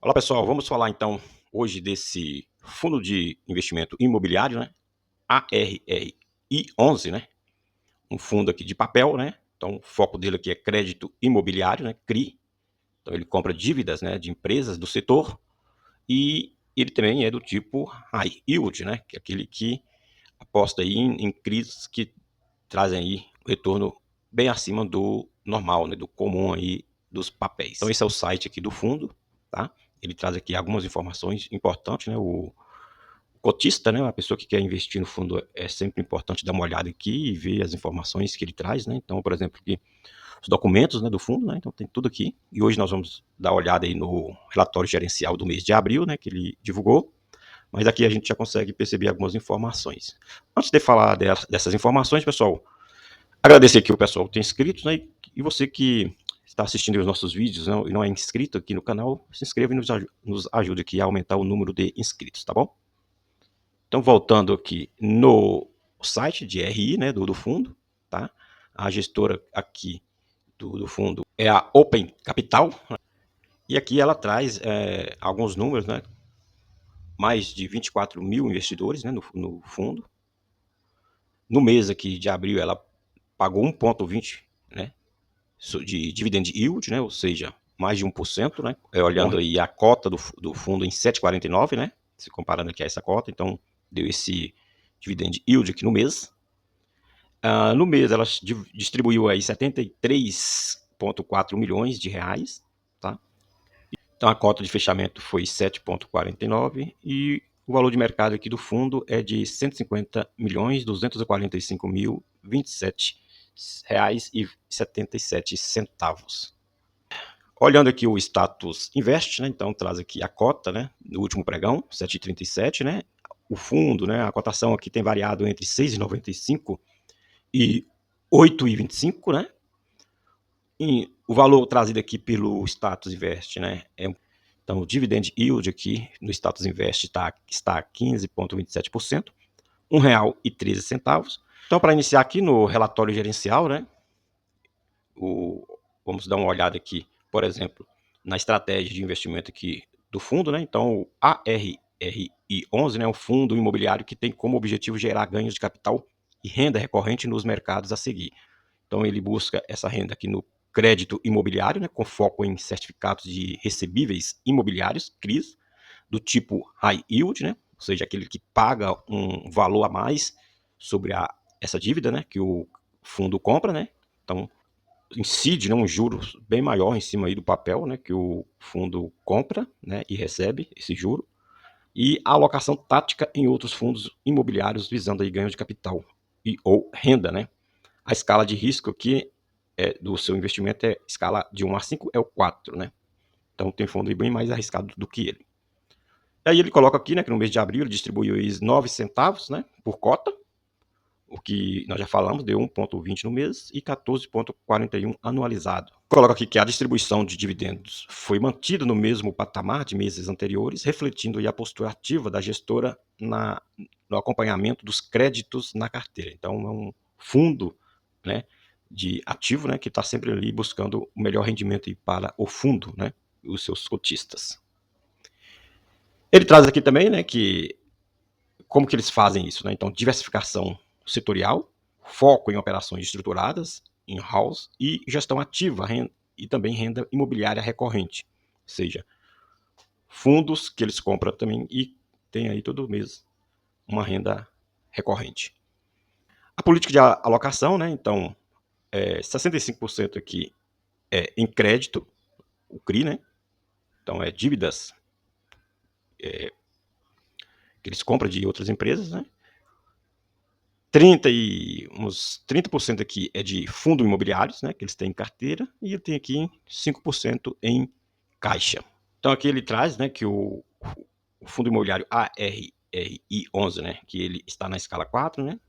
Olá pessoal, vamos falar então hoje desse fundo de investimento imobiliário, né? ARRI11, né? Um fundo aqui de papel, né? Então o foco dele aqui é crédito imobiliário, né? CRI. Então ele compra dívidas, né, de empresas do setor e ele também é do tipo high yield, né? Que é aquele que aposta aí em CRIs que trazem aí um retorno bem acima do normal, né? Do comum aí dos papéis. Então esse é o site aqui do fundo, tá? Ele traz aqui algumas informações importantes, né? O cotista, né? A pessoa que quer investir no fundo é sempre importante dar uma olhada aqui e ver as informações que ele traz, né? Então, por exemplo, aqui, os documentos, né, do fundo, né? Então tem tudo aqui. E hoje nós vamos dar uma olhada aí no relatório gerencial do mês de abril, né? Que ele divulgou. Mas aqui a gente já consegue perceber algumas informações. Antes de falar dessas informações, pessoal, agradecer aqui o pessoal que tem inscrito, né? E você que está assistindo os nossos vídeos, né, e não é inscrito aqui no canal, se inscreva e nos ajude aqui a aumentar o número de inscritos, tá bom? Então, voltando aqui no site de RI, né, do fundo, tá? A gestora aqui do fundo é a Open Capital, né? E aqui ela traz alguns números, né? Mais de 24 mil investidores, né, no fundo. No mês aqui de abril, ela pagou 1,20, né, de dividend yield, né, ou seja, mais de 1%, né, olhando aí a cota do fundo em 7,49, né, se comparando aqui a essa cota, então deu esse dividend yield aqui no mês. No mês ela distribuiu aí 73,4 milhões de reais, tá? Então a cota de fechamento foi 7,49 e o valor de mercado aqui do fundo é de 150.245.027 reais e 77 centavos. Olhando aqui o status invest, né? Então traz aqui a cota, né? No último pregão, 7,37, né? O fundo, né? A cotação aqui tem variado entre 6,95 e 8,25, né? E o valor trazido aqui pelo status invest, né? Então, o dividend yield aqui no status invest está a 15,27%, R$ 1,13. Então, para iniciar aqui no relatório gerencial, né? Vamos dar uma olhada aqui, por exemplo, na estratégia de investimento aqui do fundo, né? Então, o ARRI11, né, é um fundo imobiliário que tem como objetivo gerar ganhos de capital e renda recorrente nos mercados a seguir. Então, ele busca essa renda aqui no crédito imobiliário, né, com foco em certificados de recebíveis imobiliários, CRIs, do tipo high yield, né, ou seja, aquele que paga um valor a mais sobre essa dívida, né, que o fundo compra, né. Então, incide, né, um juros bem maior em cima aí do papel, né, que o fundo compra, né, e recebe esse juro, e a alocação tática em outros fundos imobiliários visando aí ganho de capital e ou renda, né. A escala de risco aqui do seu investimento é escala de 1 a 5 é o 4, né? Então tem fundo bem mais arriscado do que ele. E aí ele coloca aqui, né, que no mês de abril ele distribuiu 9 centavos, né, por cota, o que nós já falamos, deu 1,20 no mês e 14,41 anualizado. Coloca aqui que a distribuição de dividendos foi mantida no mesmo patamar de meses anteriores, refletindo aí a postura ativa da gestora no acompanhamento dos créditos na carteira. Então é um fundo, né, de ativo, né, que está sempre ali buscando o melhor rendimento para o fundo, né, e os seus cotistas. Ele traz aqui também, né, que como que eles fazem isso, né? Então, diversificação setorial, foco em operações estruturadas, in-house e gestão ativa e também renda imobiliária recorrente, ou seja, fundos que eles compram também e tem aí todo mês uma renda recorrente. A política de alocação, né? Então, 65% aqui é em crédito, o CRI, né? Então, é dívidas que eles compram de outras empresas, né? Uns 30% aqui é de fundos imobiliários, né, que eles têm em carteira, e eu tenho aqui 5% em caixa. Então aqui ele traz, né, que o fundo imobiliário ARRI11, né, que ele está na escala 4, né,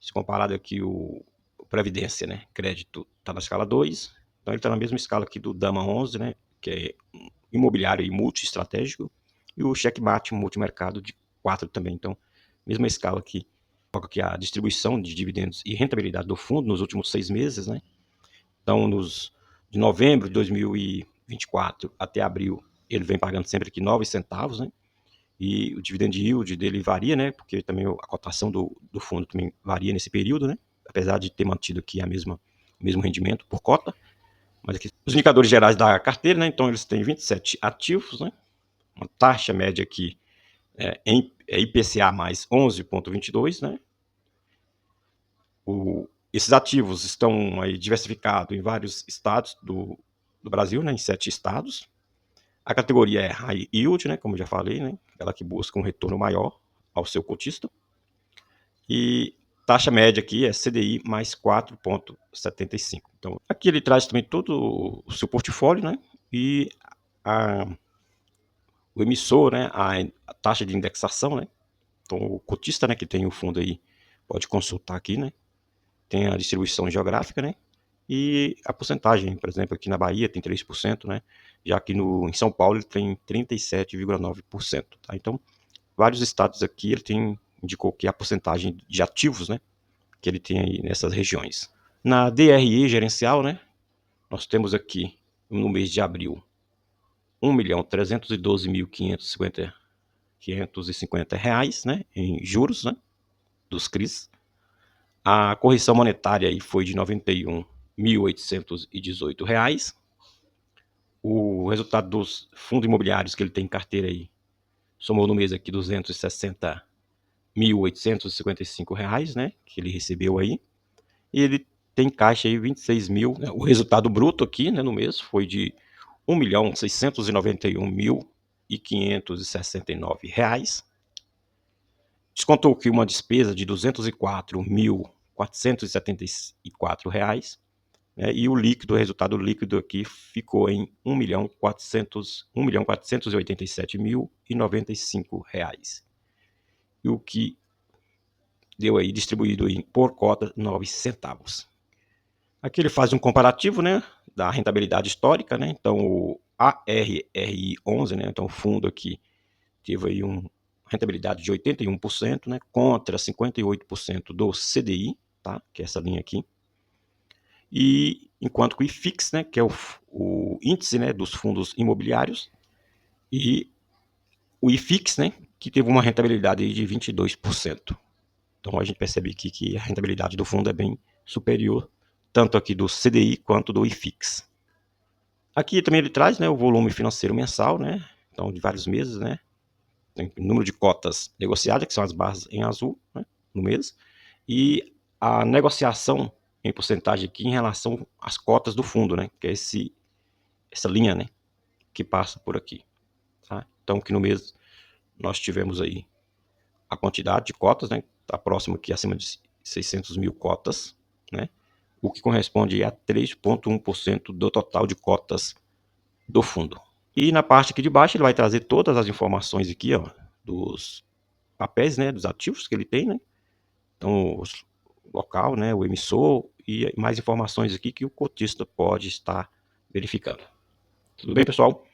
se comparado aqui o Previdência, né, crédito está na escala 2, então ele está na mesma escala aqui do Dama 11, né, que é imobiliário e multi-estratégico, e o Checkmate multimercado de 4 também, então mesma escala aqui. Coloca aqui a distribuição de dividendos e rentabilidade do fundo nos últimos 6 meses, né? Então, de novembro de 2024 até abril, ele vem pagando sempre aqui 9 centavos, né? E o dividend yield dele varia, né? Porque também a cotação do fundo também varia nesse período, né? Apesar de ter mantido aqui o mesmo rendimento por cota. Mas aqui os indicadores gerais da carteira, né? Então eles têm 27 ativos, né? Uma taxa média aqui é IPCA mais 11,22, né? Esses ativos estão aí diversificados em vários estados do Brasil, né? Em 7 estados. A categoria é High Yield, né? Como eu já falei, né? Ela que busca um retorno maior ao seu cotista. E taxa média aqui é CDI mais 4,75. Então, aqui ele traz também todo o seu portfólio, né? E o emissor, né? A taxa de indexação, né? Então, o cotista, né? Que tem o fundo aí, pode consultar aqui, né? Tem a distribuição geográfica, né? E a porcentagem, por exemplo, aqui na Bahia tem 3%, né? Já que em São Paulo ele tem 37,9%. Tá? Então, vários estados aqui ele indicou que a porcentagem de ativos, né? Que ele tem aí nessas regiões. Na DRE gerencial, né? Nós temos aqui no mês de abril 1.312.550 reais, né? Em juros, né? Dos CRIs. A correção monetária aí foi de R$ 91.818. O resultado dos fundos imobiliários que ele tem em carteira aí somou no mês aqui R$ 260.855, né? Que ele recebeu aí. E ele tem caixa aí 26 mil. Né? O resultado bruto aqui, né, no mês foi de R$ 1.691.569. Descontou aqui uma despesa de R$ 204.474, né? E o resultado líquido aqui ficou em R$ 1.487.095. E o que deu aí distribuído aí por cota 9 centavos. Aqui ele faz um comparativo, né, da rentabilidade histórica, né? Então o ARRI11, né, então o fundo aqui teve aí uma rentabilidade de 81%, né, contra 58% do CDI, tá? Que é essa linha aqui. E enquanto que o IFIX, né, que é o índice, né, dos fundos imobiliários, e o IFIX, né, que teve uma rentabilidade de 22%. Então a gente percebe aqui que a rentabilidade do fundo é bem superior, tanto aqui do CDI quanto do IFIX. Aqui também ele traz, né, o volume financeiro mensal, né, então de vários meses, né, tem o número de cotas negociadas, que são as barras em azul, né, no mês, e a negociação em porcentagem aqui em relação às cotas do fundo, né, que é essa linha, né, que passa por aqui. Tá? Então que no mês nós tivemos aí a quantidade de cotas, né, está próximo aqui acima de 600 mil cotas, né, o que corresponde a 3,1% do total de cotas do fundo. E na parte aqui de baixo ele vai trazer todas as informações aqui, ó, dos papéis, né, dos ativos que ele tem, né? Então, o local, né, o emissor e mais informações aqui que o cotista pode estar verificando. Tudo bem, pessoal?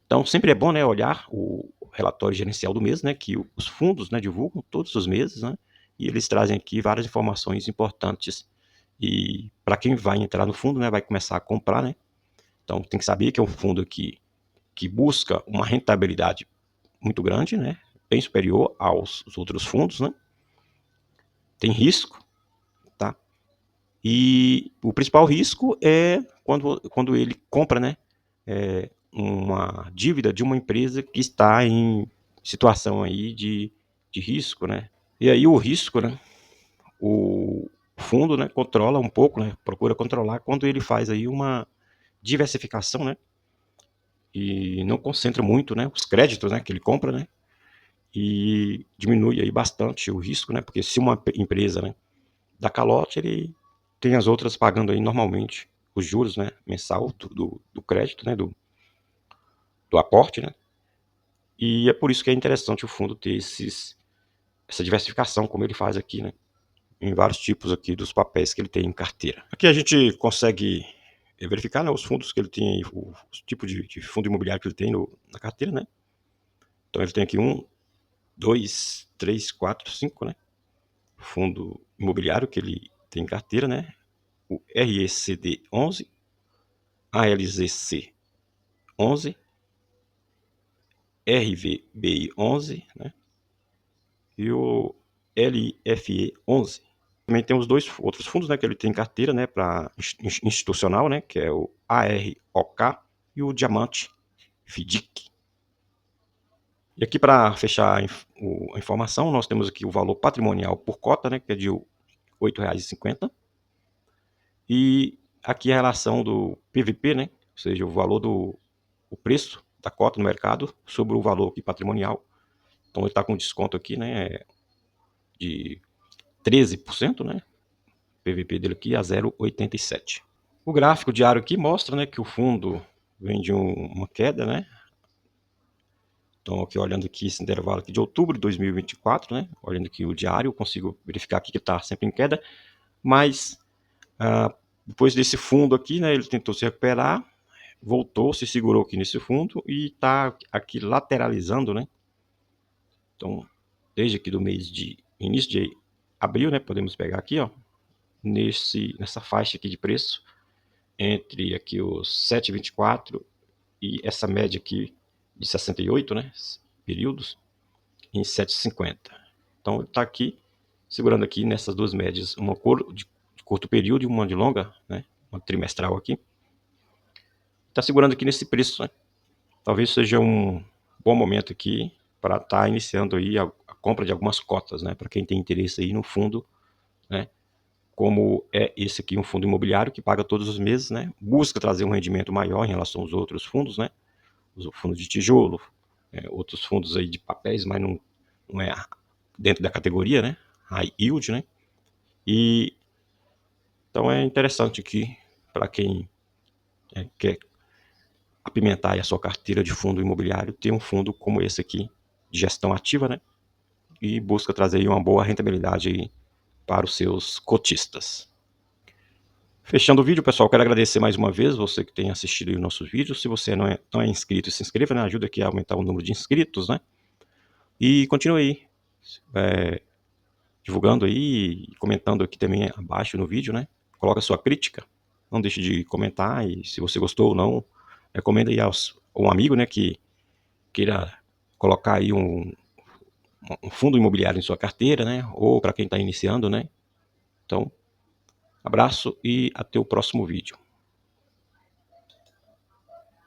Então, sempre é bom, né, olhar o relatório gerencial do mês, né, que os fundos, né, divulgam todos os meses, né, e eles trazem aqui várias informações importantes. E para quem vai entrar no fundo, né, vai começar a comprar, né, então tem que saber que é um fundo que busca uma rentabilidade muito grande, né, bem superior aos outros fundos, né, tem risco, tá? E o principal risco é quando ele compra, né, uma dívida de uma empresa que está em situação aí de risco, né? E aí o risco, né, o fundo, né, controla um pouco, né, procura controlar quando ele faz aí uma diversificação, né, e não concentra muito, né, os créditos, né, que ele compra, né, e diminui aí bastante o risco, né, porque se uma empresa, né, dá calote, ele tem as outras pagando aí normalmente os juros, né, mensal do crédito, né, do aporte, né, e é por isso que é interessante o fundo ter essa diversificação, como ele faz aqui, né, em vários tipos aqui dos papéis que ele tem em carteira. Aqui a gente consegue verificar, né, os fundos que ele tem, o tipo de fundo imobiliário que ele tem na carteira, né. Então ele tem aqui 1, 2, 3, 4, 5, né, fundo imobiliário que ele tem em carteira, né, o RECD 11, ALZC 11, RVBI11, né? E o LFE11. Também tem os dois outros fundos, né, que ele tem carteira, né, para institucional, né, que é o AROK e o Diamante FDIC. E aqui, para fechar a informação, nós temos aqui o valor patrimonial por cota, né, que é de R$ 8,50. E aqui a relação do PVP, né, ou seja, o valor o preço da cota no mercado sobre o valor aqui patrimonial. Então ele está com desconto aqui, né, de 13%, né, PVP dele aqui a 0,87. O gráfico diário aqui mostra, né, que o fundo vem de uma queda, né. Então, aqui olhando aqui esse intervalo aqui de outubro de 2024, né, olhando aqui o diário, eu consigo verificar aqui que está sempre em queda, mas depois desse fundo aqui, né, ele tentou se recuperar, voltou, se segurou aqui nesse fundo e está aqui lateralizando, né. Então, desde aqui do mês de início de abril, né, podemos pegar aqui, ó, nessa faixa aqui de preço, entre aqui os 7,24 e essa média aqui de 68, né, períodos, em 7,50. Então ele está aqui, segurando aqui nessas duas médias, uma de curto período e uma de longa, né, uma trimestral aqui. Está segurando aqui nesse preço, né. Talvez seja um bom momento aqui para estar iniciando aí a compra de algumas cotas, né, para quem tem interesse aí no fundo, né, como é esse aqui, um fundo imobiliário que paga todos os meses, né, busca trazer um rendimento maior em relação aos outros fundos, né, os fundos de tijolo, outros fundos aí de papéis, mas não é dentro da categoria, né, high yield, né, e então é interessante aqui para quem quer apimentar a sua carteira de fundo imobiliário, ter um fundo como esse aqui, de gestão ativa, né, e busca trazer aí uma boa rentabilidade aí para os seus cotistas. Fechando o vídeo, pessoal, quero agradecer mais uma vez você que tem assistido os nossos vídeos. Se você não é inscrito, se inscreva, né? Ajuda aqui a aumentar o número de inscritos, né? E continue aí, divulgando aí, comentando aqui também abaixo no vídeo, né? Coloca a sua crítica, não deixe de comentar, e se você gostou ou não, recomenda aí a um amigo, né, que queira colocar aí um fundo imobiliário em sua carteira, né? Ou para quem está iniciando, né? Então, abraço e até o próximo vídeo.